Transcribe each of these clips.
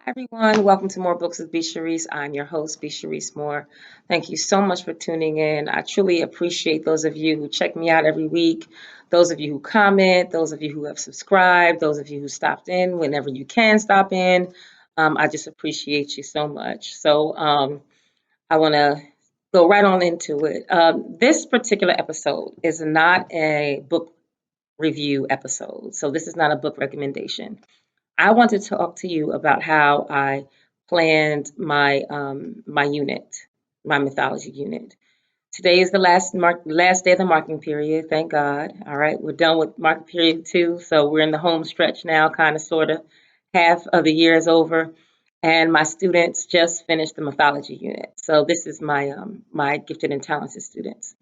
Hi everyone, welcome to More Books with B. Sharice. I'm your host, B. Sharice Moore. Thank you so much for tuning in. I truly appreciate those of you who check me out every week, those of you who comment, those of you who have subscribed, those of you who stopped in whenever you can stop in. I just appreciate you so much. I want to go right on into it. This particular episode is not a book review episode, so this is not a book recommendation. I want to talk to you about how I planned my unit, my mythology unit. Today is the last day of the marking period. Thank God. All right, we're done with marking period 2, so we're in the home stretch now, kind of, sort of. Half of the year is over, and my students just finished the mythology unit. So this is my gifted and talented students.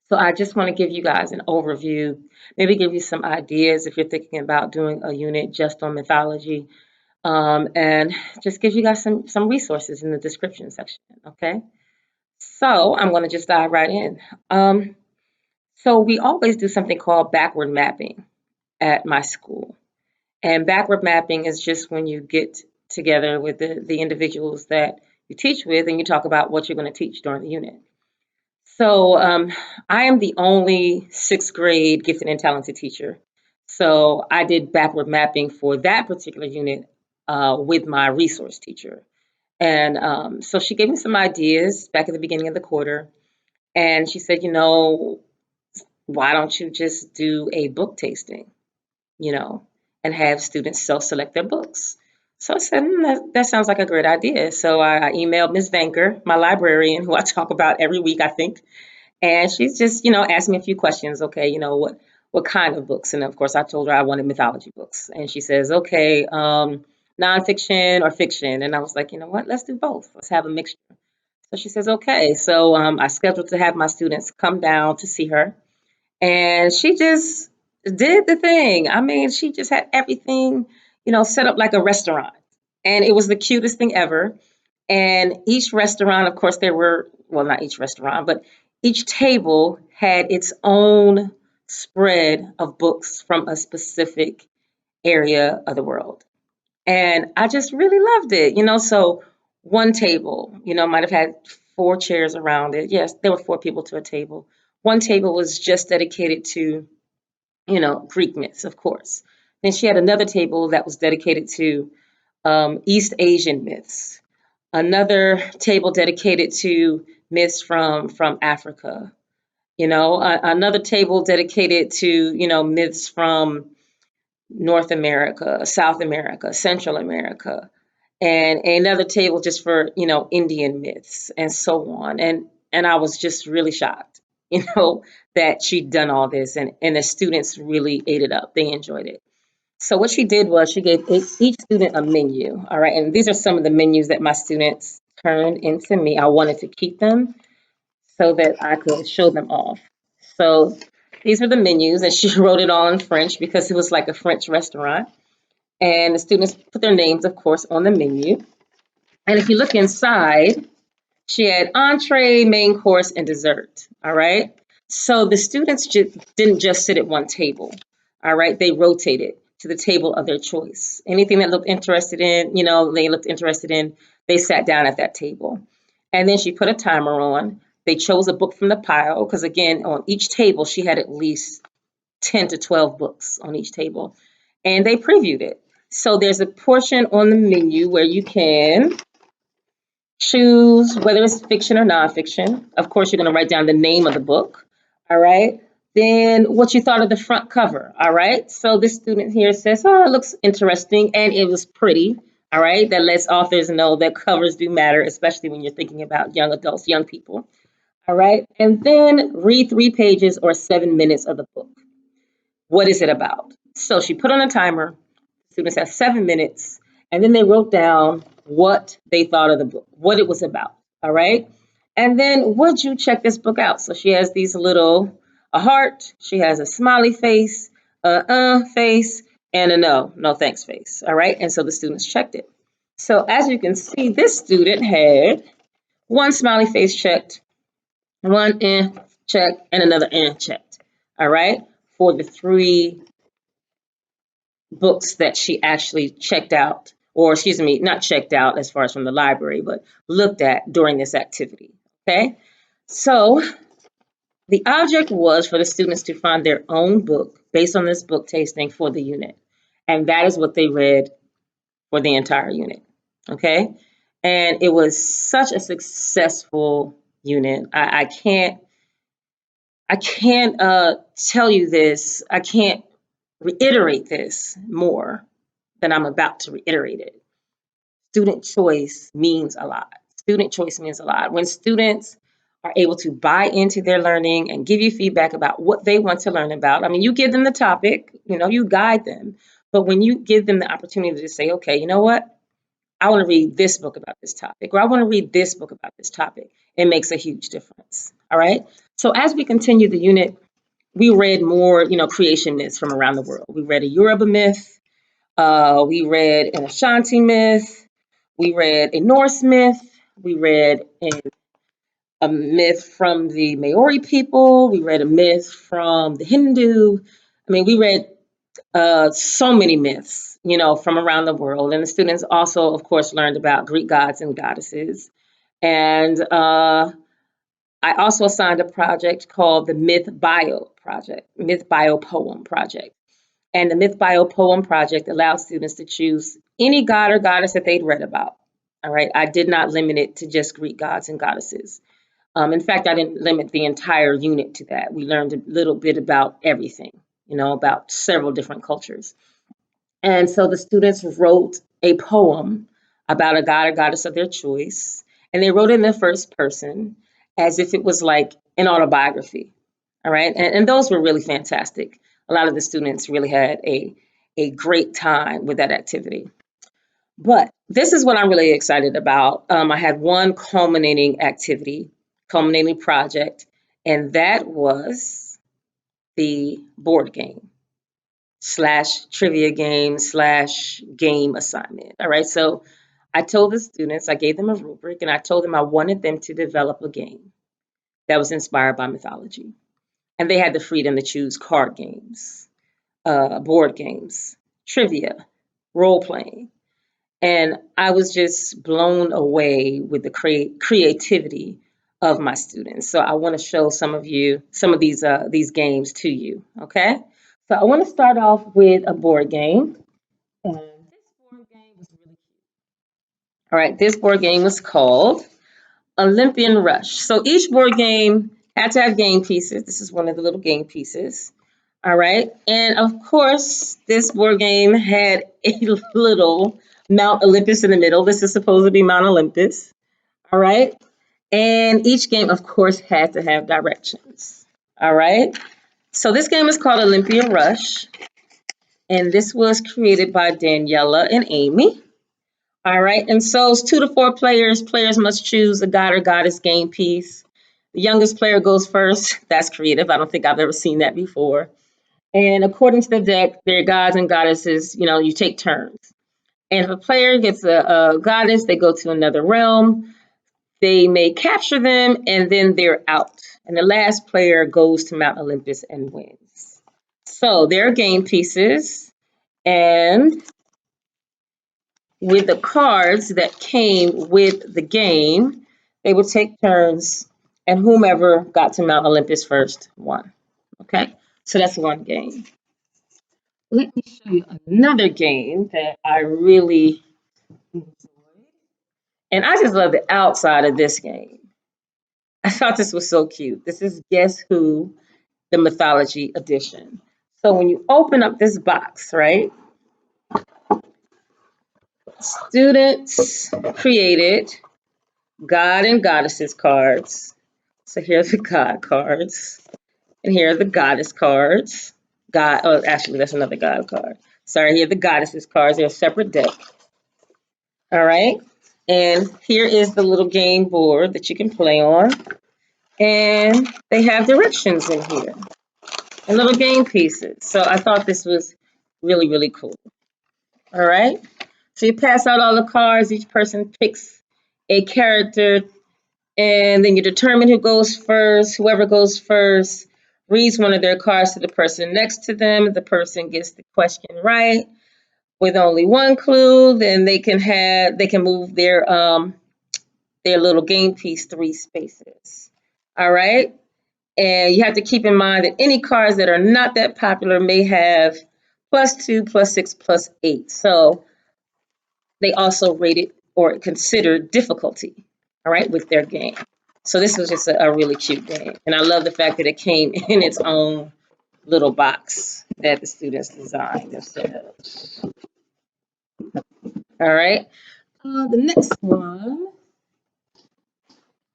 So I just want to give you guys an overview, maybe give you some ideas if you're thinking about doing a unit just on mythology, and just give you guys some resources in the description section. Okay, so I'm going to just dive right in. So we always do something called backward mapping at my school, and backward mapping is just when you get together with the individuals that you teach with, and you talk about what you're going to teach during the unit. So I am the only sixth grade gifted and talented teacher. So I did backward mapping for that particular unit with my resource teacher. And so she gave me some ideas back at the beginning of the quarter. And she said, why don't you just do a book tasting, you know, and have students self-select their books? So I said, that sounds like a great idea. So I emailed Ms. Vanker, my librarian, who I talk about every week, I think. And she's just, asked me a few questions. Okay, what kind of books? And of course, I told her I wanted mythology books. And she says, okay, nonfiction or fiction. And I was like, you know what? Let's do both. Let's have a mixture. So she says, okay. So I scheduled to have my students come down to see her. And she just did the thing. I mean, she just had everything, set up like a restaurant. And it was the cutest thing ever. And each restaurant, of course, there were, well, not each restaurant, but each table had its own spread of books from a specific area of the world. And I just really loved it, So one table, might have had 4 chairs around it. Yes, there were 4 people to a table. One table was just dedicated to, Greek myths, of course. Then she had another table that was dedicated to East Asian myths, another table dedicated to myths from Africa, another table dedicated to, myths from North America, South America, Central America, and another table just for, Indian myths and so on. And I was just really shocked, that she'd done all this, and the students really ate it up. They enjoyed it. So what she did was she gave each student a menu. All right. And these are some of the menus that my students turned into me. I wanted to keep them so that I could show them off. So these are the menus, and she wrote it all in French because it was like a French restaurant. And the students put their names, of course, on the menu. And if you look inside, she had entree, main course, and dessert. All right. So the students didn't just sit at one table. All right. They rotated to the table of their choice. Anything that they looked interested in, they sat down at that table. And then she put a timer on. They chose a book from the pile because, again, on each table, she had at least 10 to 12 books on each table. And they previewed it. So there's a portion on the menu where you can choose whether it's fiction or nonfiction. Of course, you're going to write down the name of the book. All right. Then what you thought of the front cover. All right. So this student here says, oh, it looks interesting and it was pretty. All right. That lets authors know that covers do matter, especially when you're thinking about young adults, young people. All right. And then read 3 pages or 7 minutes of the book. What is it about? So she put on a timer. Students have 7 minutes, and then they wrote down what they thought of the book, what it was about. All right. And then would you check this book out? So she has these a heart, she has a smiley face, face, and a no thanks face. All right. And so the students checked it. So as you can see, this student had one smiley face checked, one checked, and another checked. All right. For the 3 books that she actually checked out or excuse me, not checked out as far as from the library, but looked at during this activity. Okay, so the object was for the students to find their own book based on this book tasting for the unit. And that is what they read for the entire unit. Okay. And it was such a successful unit. I can't tell you this. I can't reiterate this more than I'm about to reiterate it. Student choice means a lot. Student choice means a lot. When students are able to buy into their learning and give you feedback about what they want to learn about, I mean, you give them the topic, you guide them. But when you give them the opportunity to say, okay, you know what? I want to read this book about this topic, or I want to read this book about this topic, it makes a huge difference. All right. So as we continue the unit, we read more, creation myths from around the world. We read a Yoruba myth. We read an Ashanti myth. We read a Norse myth. We read a myth from the Maori people. We read a myth from the Hindu. I mean, we read so many myths, from around the world. And the students also, of course, learned about Greek gods and goddesses. And I also assigned a project called the Myth Bio Poem Project. And the Myth Bio Poem Project allowed students to choose any god or goddess that they'd read about. All right. I did not limit it to just Greek gods and goddesses. In fact, I didn't limit the entire unit to that. We learned a little bit about everything, about several different cultures. And so the students wrote a poem about a god or goddess of their choice. And they wrote it in the first person as if it was like an autobiography. All right. And those were really fantastic. A lot of the students really had a great time with that activity. But this is what I'm really excited about. I had one culminating project, and that was the board game / trivia game / game assignment. All right. So I told the students, I gave them a rubric, and I told them I wanted them to develop a game that was inspired by mythology. And they had the freedom to choose card games, board games, trivia, role playing. And I was just blown away with the creativity of my students. So I want to show some of these games to you. Okay. So I want to start off with a board game. And this board game was really cute. All right. This board game was called Olympian Rush. So each board game had to have game pieces. This is one of the little game pieces. All right. And of course, this board game had a little Mount Olympus in the middle. This is supposed to be Mount Olympus. All right. And each game, of course, had to have directions. All right. So this game is called Olympian Rush. And this was created by Daniela and Amy. All right. And so it's 2 to 4 players. Players must choose a god or goddess game piece. The youngest player goes first. That's creative. I don't think I've ever seen that before. And according to the deck, they're gods and goddesses. You take turns. And if a player gets a goddess, they go to another realm. They may capture them, and then they're out. And the last player goes to Mount Olympus and wins. So there are game pieces. And with the cards that came with the game, they would take turns, and whomever got to Mount Olympus first won. Okay? So that's one game. Let me show you another game that I really enjoyed. And I just love the outside of this game. I thought this was so cute. This is Guess Who, the Mythology Edition. So when you open up this box, right, students created God and Goddesses cards. So here's the God cards, and here are the Goddess cards. Actually, that's another God card. Sorry, here are the Goddesses cards. They're a separate deck. All right. And here is the little game board that you can play on. And they have directions in here and little game pieces. So I thought this was really, really cool. All right. So you pass out all the cards. Each person picks a character, and then you determine who goes first. Whoever goes first reads one of their cards to the person next to them. The person gets the question right. with only one clue, then they can move their little game piece 3 spaces. All right. And you have to keep in mind that any cards that are not that popular may have +2, +6, +8. So they also rated or considered difficulty, all right, with their game. So this was just a really cute game. And I love the fact that it came in its own little box that the students designed themselves. All right. The next one,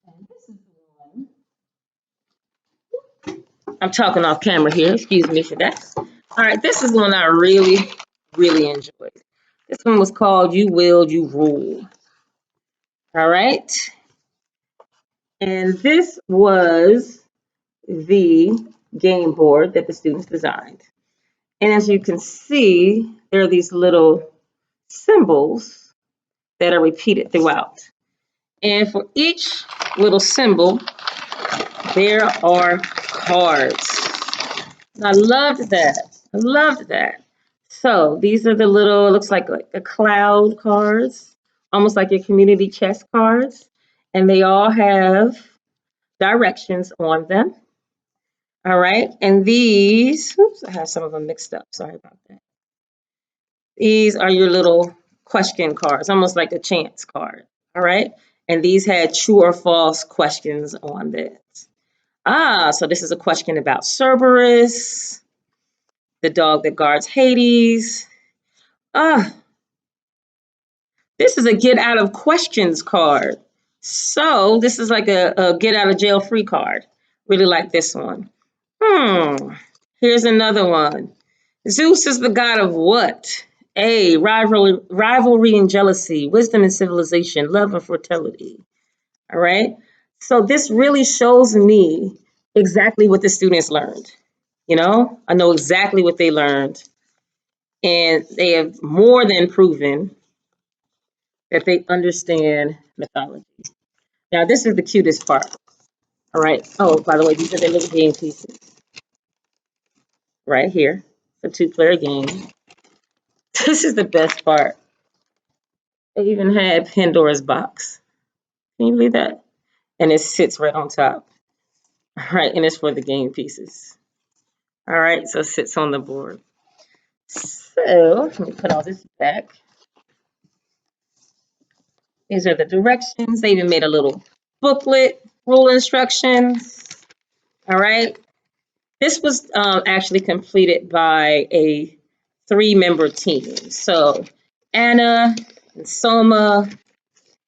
and this is the one. I'm talking off camera here. Excuse me for that. All right. This is the one I really, really enjoyed. This one was called You Will, You Rule. All right. And this was the game board that the students designed. And as you can see, there are these little symbols that are repeated throughout. And for each little symbol, there are cards. And I loved that. I loved that. So these are the little, looks like a cloud cards, almost like your community chest cards. And they all have directions on them. All right. And these, oops, I have some of them mixed up. Sorry about that. These are your little question cards, almost like a chance card. All right. And these had true or false questions on this. So this is a question about Cerberus, the dog that guards Hades. This is a get out of questions card. So this is like a get out of jail free card. Really like this one. Here's another one. Zeus is the god of what? A, rivalry and jealousy, wisdom and civilization, love and fertility. All right. So this really shows me exactly what the students learned. You know, I know exactly what they learned. And they have more than proven that they understand mythology. Now, this is the cutest part. All right. Oh, by the way, these are the little game pieces right here. It's a 2-player game. This is the best part. They even had Pandora's box. Can you believe that? And it sits right on top. All right. And it's for the game pieces. All right. So it sits on the board. So let me put all this back. These are the directions. They even made a little booklet, rule instructions. All right. This was actually completed by a 3-member team. So Anna, and Soma,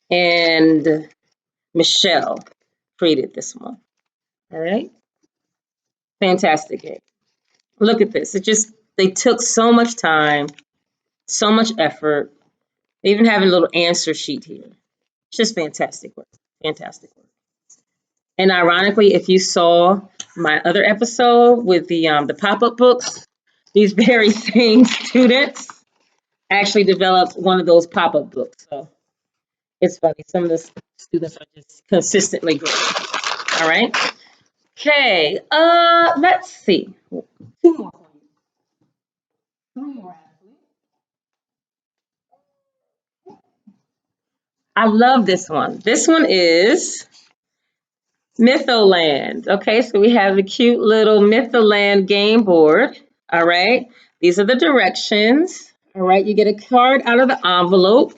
and Michelle created this one. All right. Fantastic game. Look at this. They took so much time, so much effort. They even have a little answer sheet here. It's just fantastic work. Fantastic work. And ironically, if you saw my other episode with the pop-up books, these very same students actually developed one of those pop-up books. So it's funny. Some of the students are just consistently great. All right. Okay. Let's see. 2 more. 3 more. I love this one. This one is Mytholand. Okay, so we have a cute little Mytholand game board. All right, these are the directions. All right, you get a card out of the envelope.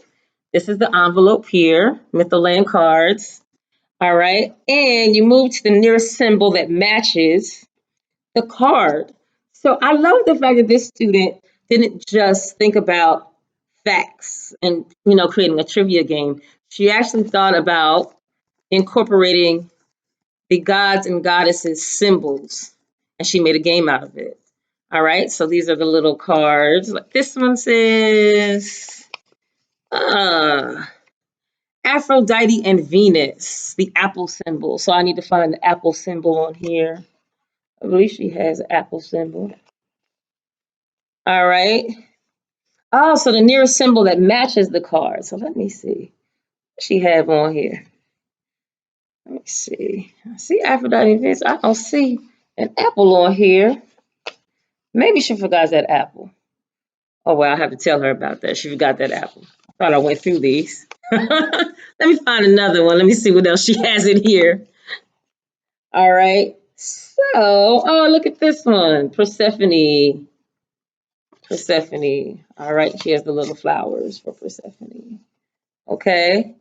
This is the envelope here, Mytholand cards. All right, and you move to the nearest symbol that matches the card. So I love the fact that this student didn't just think about facts and creating a trivia game. She actually thought about incorporating the gods and goddesses symbols, and she made a game out of it. All right, so these are the little cards. Like this one says Aphrodite and Venus, the apple symbol. So I need to find the apple symbol on here. I believe she has an apple symbol. All right. Oh, so the nearest symbol that matches the card. So let me see what she have on here. Let me see. I see Aphrodite and Venus. I don't see an apple on here. Maybe she forgot that apple. Oh, well, I have to tell her about that. She forgot that apple. I thought I went through these. Let me find another one. Let me see what else she has in here. All right. So, oh, look at this one. Persephone. Persephone. All right. She has the little flowers for Persephone. Okay.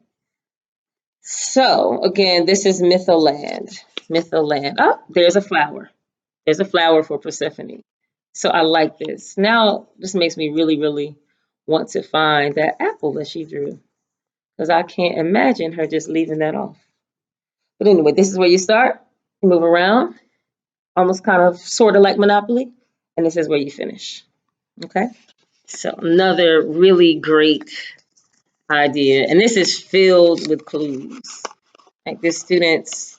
So, again, this is Mytholand. Mytholand. Oh, there's a flower. There's a flower for Persephone. So I like this. Now, this makes me really, really want to find that apple that she drew because I can't imagine her just leaving that off. But anyway, this is where you start. You move around, almost kind of sort of like Monopoly. And this is where you finish. Okay. So another really great idea. And this is filled with clues. Like the students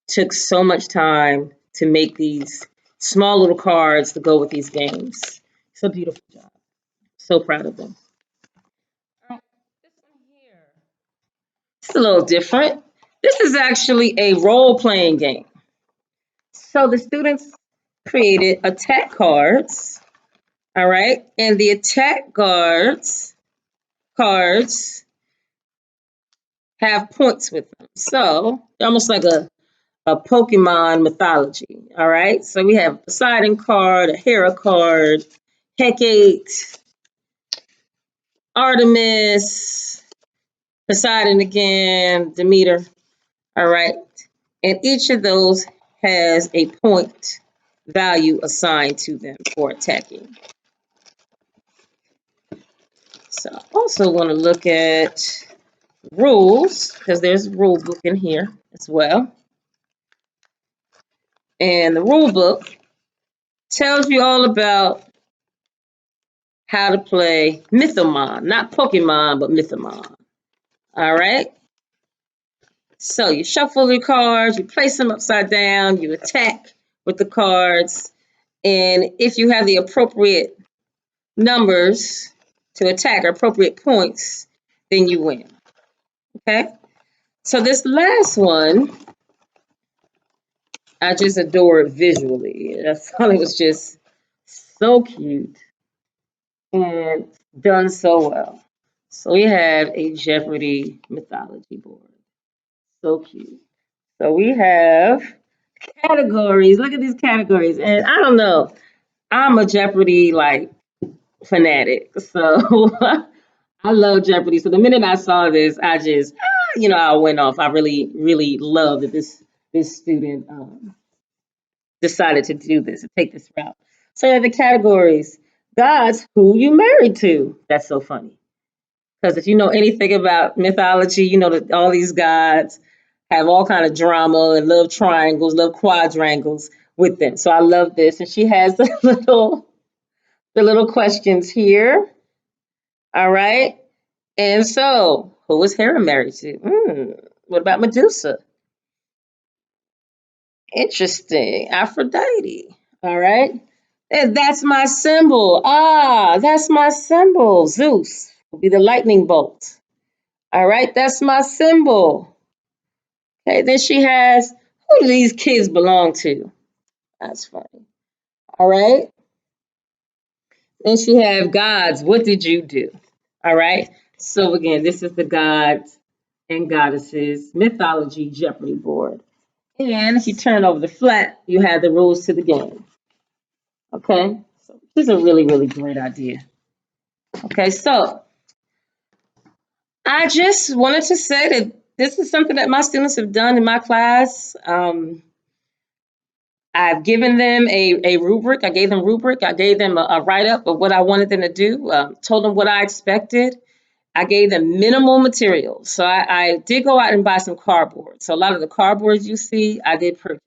took so much time to make these small little cards to go with these games. It's a beautiful job. So proud of them. All right, this one here. It's a little different. This is actually a role-playing game. So the students created attack cards. All right, and the attack cards have points with them. So they're almost like a Pokemon mythology. All right, so we have a Poseidon card, a Hera card, Hecate, Artemis, Poseidon again, Demeter. All right, and each of those has a point value assigned to them for attacking. So I also want to look at rules because there's a rule book in here as well. And the rule book tells you all about how to play Mythomon, not Pokemon, but Mythomon. All right. So you shuffle your cards, you place them upside down, you attack with the cards, and if you have the appropriate numbers to attack or appropriate points, then you win. Okay. So this last one, I just adore it visually. I thought it was just so cute and done so well. So we have a Jeopardy mythology board. So cute. So we have categories. Look at these categories. And I don't know, I'm a Jeopardy like fanatic. So I love Jeopardy. So the minute I saw this, I just, I went off. I really, really love that this student decided to do this and take this route. So the categories, gods who you married to. That's so funny. Because if you know anything about mythology, you know that all these gods have all kind of drama and love triangles, love quadrangles with them. So I love this. And she has the little questions here. All right. And so, who was Hera married to? What about Medusa? Interesting. Aphrodite. All right. And that's my symbol. That's my symbol. Zeus will be the lightning bolt. All right. That's my symbol. Okay. Then she has, who do these kids belong to? That's funny. All right. Then she have gods. What did you do? All right. So again, this is the gods and goddesses mythology Jeopardy board. And if you turn over the flat, you have the rules to the game. Okay, so this is a really, really great idea. Okay, so I just wanted to say that this is something that my students have done in my class. I've given them a rubric. I gave them rubric. I gave them a write-up of what I wanted them to do, told them what I expected. I gave them minimal materials. So I did go out and buy some cardboard. So a lot of the cardboards you see, I did purchase.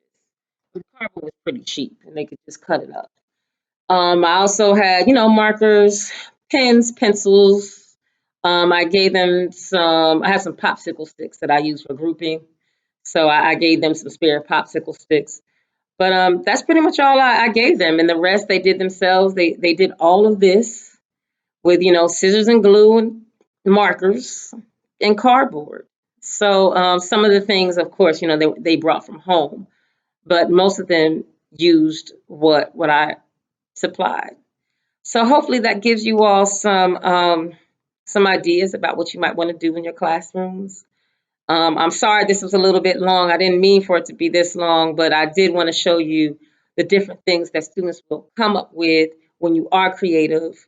The cardboard was pretty cheap and they could just cut it up. I also had, markers, pens, pencils. I gave them I have some popsicle sticks that I use for grouping. So I gave them some spare popsicle sticks. But that's pretty much all I gave them. And the rest they did themselves. They did all of this with, scissors and glue and markers and cardboard. So some of the things, of course, they brought from home. But most of them used what I supplied. So hopefully that gives you all some ideas about what you might want to do in your classrooms. I'm sorry this was a little bit long. I didn't mean for it to be this long, but I did want to show you the different things that students will come up with when you are creative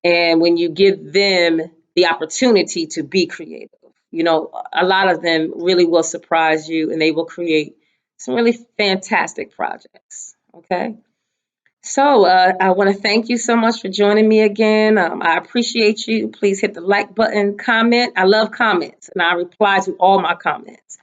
and when you give them the opportunity to be creative. You know, a lot of them really will surprise you and they will create some really fantastic projects. Okay. So I want to thank you so much for joining me again. I appreciate you. Please hit the like button, comment. I love comments, and I reply to all my comments.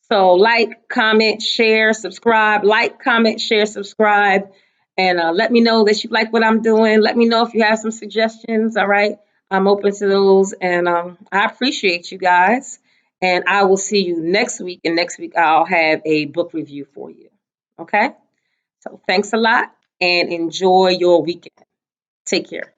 So like, comment, share, subscribe. Like, comment, share, subscribe, and let me know that you like what I'm doing. Let me know if you have some suggestions. All right, I'm open to those, and I appreciate you guys. And I will see you next week. And next week I'll have a book review for you. Okay. So thanks a lot and enjoy your weekend. Take care.